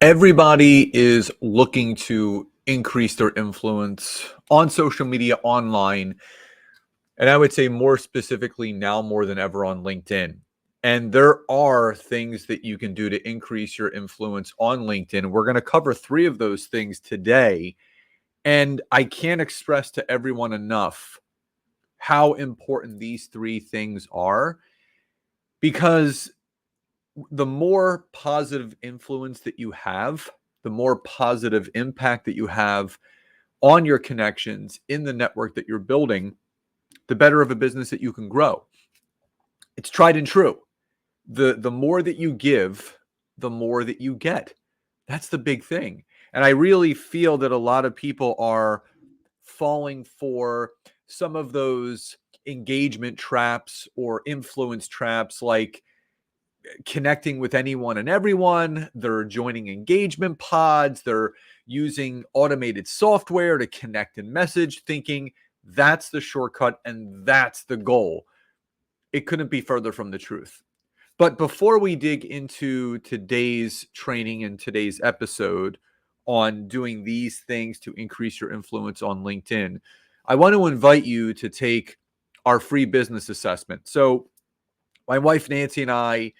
Everybody is looking to increase their influence on social media, online, and I would say more specifically now more than ever on LinkedIn. And there are things that you can do to increase your influence on LinkedIn. We're going to cover three of those things today. And I can't express to everyone enough how important these three things are because the more positive influence that you have, the more positive impact that you have on your connections in the network that you're building, the better of a business that you can grow. It's tried and true. The more that you give, the more that you get. That's the big thing. And I really feel that a lot of people are falling for some of those engagement traps or influence traps, like connecting with anyone and everyone. They're joining engagement pods. They're using automated software to connect and message, thinking that's the shortcut and that's the goal. It couldn't be further from the truth. But before we dig into today's training and today's episode on doing these things to increase your influence on LinkedIn, I want to invite you to take our free business assessment. So, my wife Nancy and I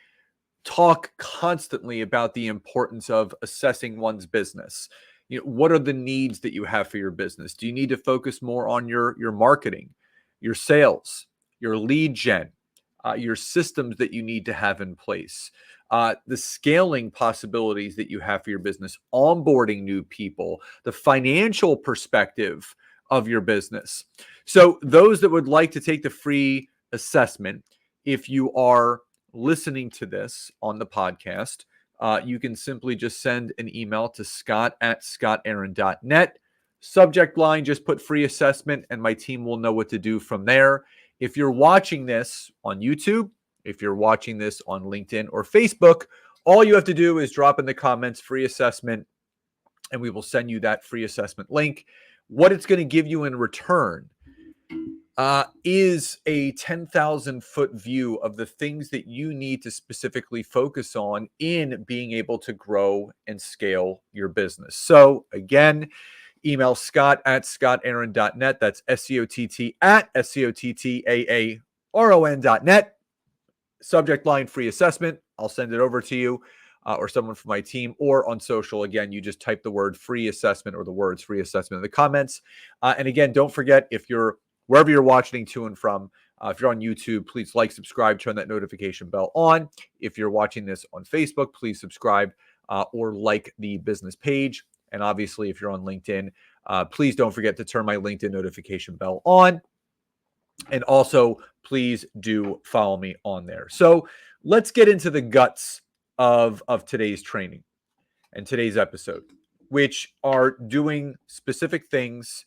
talk constantly about the importance of assessing one's business. What are the needs that you have for your business? Do you need to focus more on your marketing, your sales, your lead gen, your systems that you need to have in place, the scaling possibilities that you have for your business, onboarding new people, the financial perspective of your business? So those that would like to take the free assessment, if you are listening to this on the podcast, you can simply just send an email to scott@scottaaron.net. Subject line, just put free assessment, and my team will know what to do from there. If you're watching this on YouTube, if you're watching this on LinkedIn or Facebook, all you have to do is drop in the comments free assessment, and we will send you that free assessment link. What it's going to give you in return is a 10,000 foot view of the things that you need to specifically focus on in being able to grow and scale your business. So again, email scott@scottaaron.net. That's SCOTT@SCOTTAARON.net. Subject line free assessment. I'll send it over to you or someone from my team, or on social. Again, you just type the word free assessment or the words free assessment in the comments. And again, don't forget, if you're wherever you're watching to and from, if you're on YouTube, please like, subscribe, turn that notification bell on. If you're watching this on Facebook, please subscribe or like the business page. And obviously, if you're on LinkedIn, please don't forget to turn my LinkedIn notification bell on. And also, please do follow me on there. So let's get into the guts of today's training and today's episode, which are doing specific things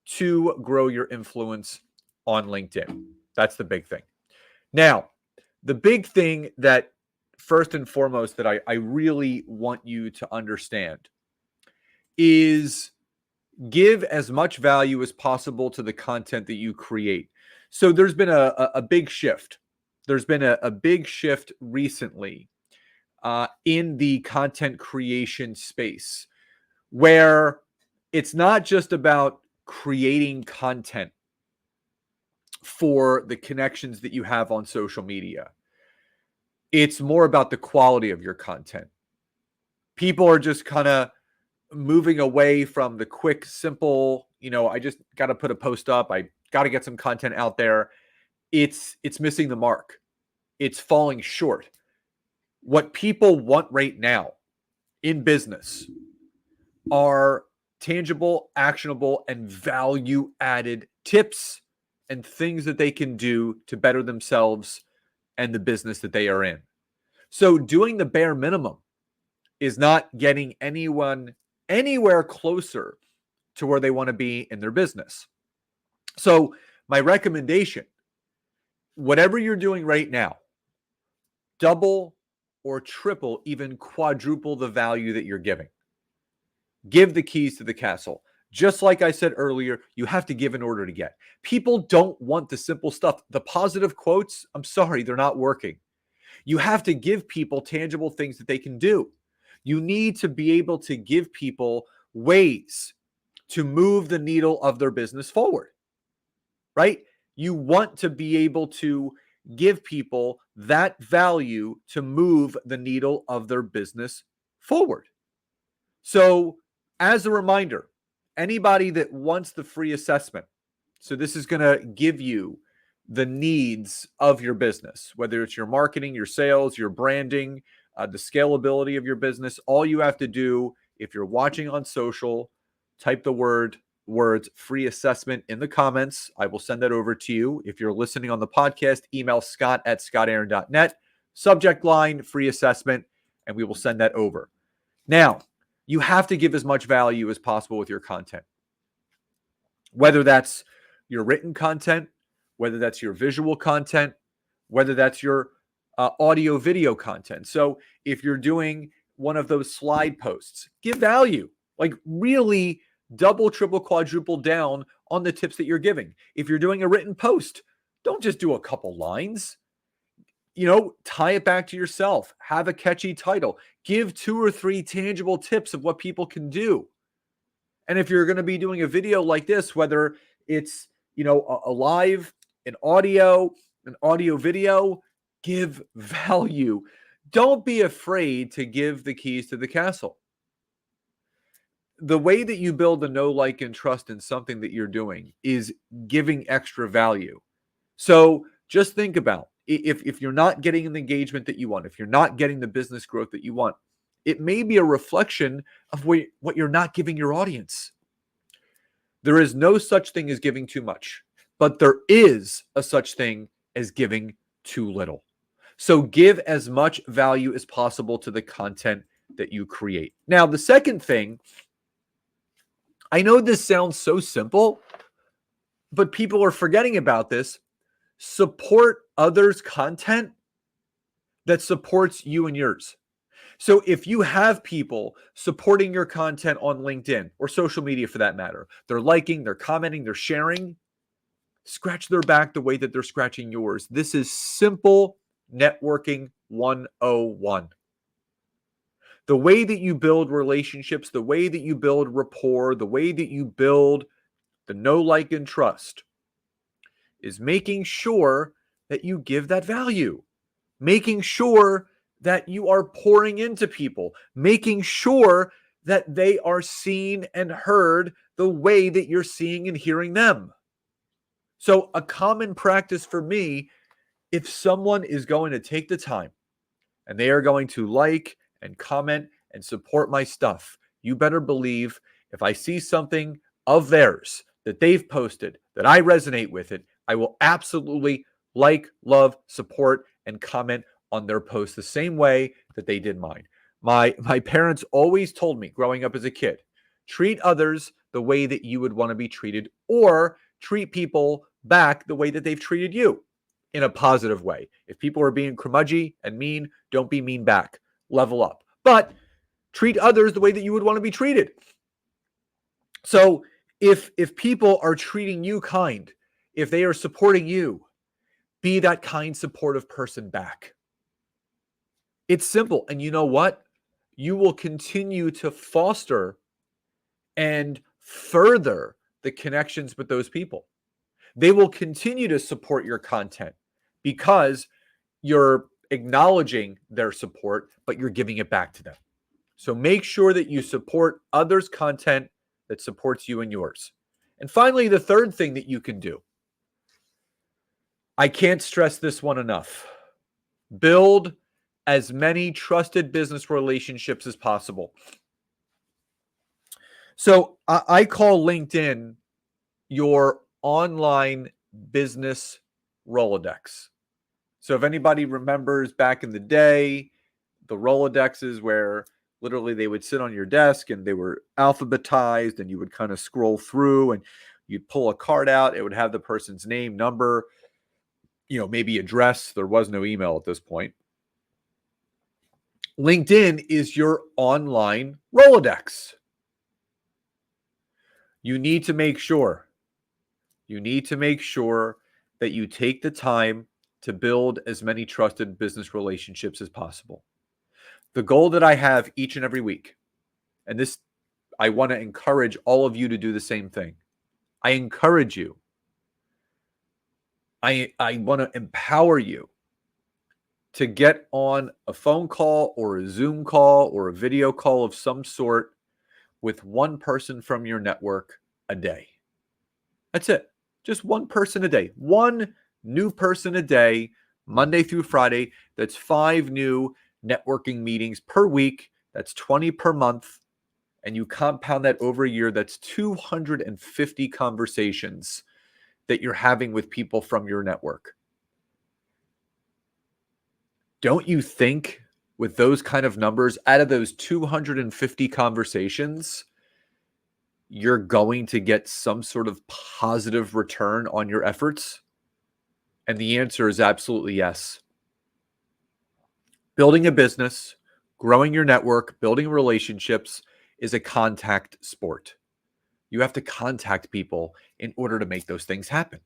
to grow your influence on LinkedIn. That's the big thing. Now, the big thing that first and foremost that I really want you to understand is give as much value as possible to the content that you create. So there's been a big shift. There's been a big shift recently in the content creation space, where it's not just about creating content for the connections that you have on social media. It's more about the quality of your content. People are just kind of moving away from the quick, simple, I just got to put a post up. I got to get some content out there. It's missing the mark. It's falling short. What people want right now in business are tangible, actionable, and value added tips and things that they can do to better themselves and the business that they are in. So doing the bare minimum is not getting anyone anywhere closer to where they want to be in their business. So my recommendation, whatever you're doing right now, double or triple, even quadruple the value that you're giving. Give the keys to the castle. Just like I said earlier, you have to give in order to get. People don't want the simple stuff. The positive quotes, I'm sorry, they're not working. You have to give people tangible things that they can do. You need to be able to give people ways to move the needle of their business forward, right? You want to be able to give people that value to move the needle of their business forward. So, as a reminder, anybody that wants the free assessment, so this is going to give you the needs of your business, whether it's your marketing, your sales, your branding, the scalability of your business. All you have to do, if you're watching on social, type the words free assessment in the comments. I will send that over to you. If you're listening on the podcast, email scott@scottaaron.net, subject line free assessment, and we will send that over. Now, you have to give as much value as possible with your content, whether that's your written content, whether that's your visual content, whether that's your audio video content. So if you're doing one of those slide posts, give value, like really double, triple, quadruple down on the tips that you're giving. If you're doing a written post, don't just do a couple lines. Tie it back to yourself. Have a catchy title. Give 2 or 3 tangible tips of what people can do. And if you're going to be doing a video like this, whether it's, a live, an audio video, give value. Don't be afraid to give the keys to the castle. The way that you build the know, like, and trust in something that you're doing is giving extra value. So just think about if you're not getting the engagement that you want, if you're not getting the business growth that you want, it may be a reflection of what you're not giving your audience. There is no such thing as giving too much, but there is a such thing as giving too little. So give as much value as possible to the content that you create. Now, the second thing, I know this sounds so simple, but people are forgetting about this. Support others' content that supports you and yours. So if you have people supporting your content on LinkedIn or social media for that matter, they're liking, they're commenting, they're sharing, scratch their back the way that they're scratching yours. This is simple networking 101. The way that you build relationships, the way that you build rapport, the way that you build the know, like, and trust is making sure that you give that value, making sure that you are pouring into people, making sure that they are seen and heard the way that you're seeing and hearing them. So a common practice for me, if someone is going to take the time and they are going to like and comment and support my stuff, you better believe if I see something of theirs that they've posted that I resonate with it, I will absolutely like, love, support, and comment on their posts the same way that they did mine. My parents always told me growing up as a kid, treat others the way that you would want to be treated, or treat people back the way that they've treated you in a positive way. If people are being curmudgeon and mean, don't be mean back. Level up. But treat others the way that you would want to be treated. So if people are treating you kind, if they are supporting you, be that kind, supportive person back. It's simple. And you know what? You will continue to foster and further the connections with those people. They will continue to support your content because you're acknowledging their support, but you're giving it back to them. So make sure that you support others' content that supports you and yours. And finally, the third thing that you can do, I can't stress this one enough. Build as many trusted business relationships as possible. So I call LinkedIn your online business Rolodex. So if anybody remembers back in the day, the Rolodexes where literally they would sit on your desk and they were alphabetized and you would kind of scroll through and you'd pull a card out. It would have the person's name, number, maybe address. There was no email at this point. LinkedIn is your online Rolodex. You need to make sure that you take the time to build as many trusted business relationships as possible. The goal that I have each and every week, and this, I want to encourage all of you to do the same thing. I encourage you. I want to empower you to get on a phone call or a Zoom call or a video call of some sort with one person from your network a day. That's it. Just one person a day. One new person a day, Monday through Friday. That's 5 new networking meetings per week. That's 20 per month. And you compound that over a year, that's 250 conversations that you're having with people from your network. Don't you think with those kind of numbers, out of those 250 conversations, you're going to get some sort of positive return on your efforts? And the answer is absolutely yes. Building a business, growing your network, building relationships is a contact sport. You have to contact people in order to make those things happen.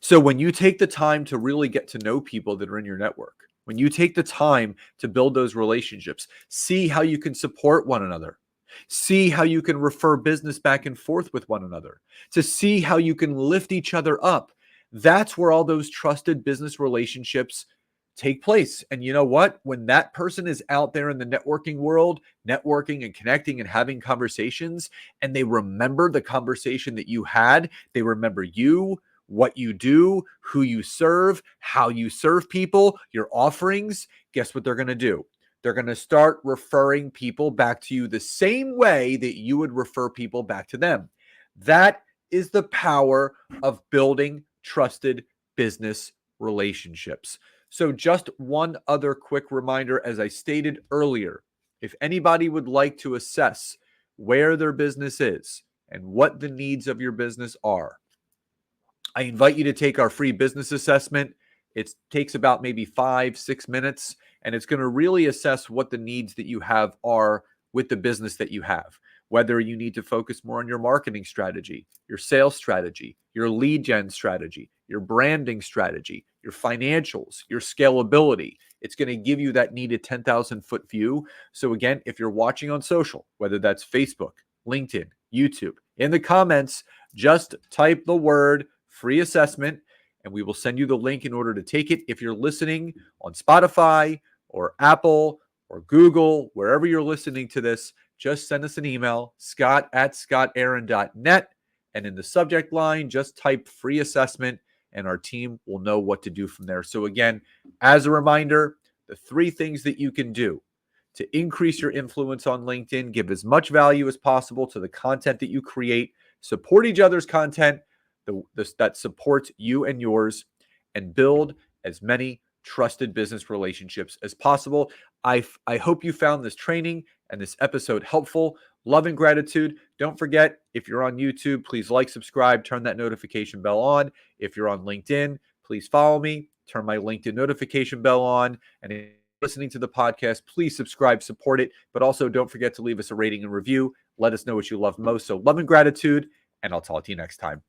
So when you take the time to really get to know people that are in your network, when you take the time to build those relationships, see how you can support one another, see how you can refer business back and forth with one another, to see how you can lift each other up, that's where all those trusted business relationships take place. And you know what? When that person is out there in the networking world, networking and connecting and having conversations, and they remember the conversation that you had, they remember you, what you do, who you serve, how you serve people, your offerings, guess what they're going to do? They're going to start referring people back to you the same way that you would refer people back to them. That is the power of building trusted business relationships. So just one other quick reminder, as I stated earlier, if anybody would like to assess where their business is and what the needs of your business are, I invite you to take our free business assessment. It takes about maybe 5-6 minutes, and it's going to really assess what the needs that you have are with the business that you have. Whether you need to focus more on your marketing strategy, your sales strategy, your lead gen strategy, your branding strategy, your financials, your scalability. It's going to give you that needed 10,000-foot view. So again, if you're watching on social, whether that's Facebook, LinkedIn, YouTube, in the comments, just type the word free assessment, and we will send you the link in order to take it. If you're listening on Spotify or Apple or Google, wherever you're listening to this, just send us an email, scott@scottaaron.net, and in the subject line, just type free assessment, and our team will know what to do from there. So again, as a reminder, the 3 things that you can do to increase your influence on LinkedIn: give as much value as possible to the content that you create, support each other's content that supports you and yours, and build as many trusted business relationships as possible. I hope you found this training and this episode helpful. Love and gratitude. Don't forget, if you're on YouTube, please like, subscribe, turn that notification bell on. If you're on LinkedIn, please follow me, turn my LinkedIn notification bell on. And if you're listening to the podcast, please subscribe, support it. But also don't forget to leave us a rating and review. Let us know what you love most. So love and gratitude, and I'll talk to you next time.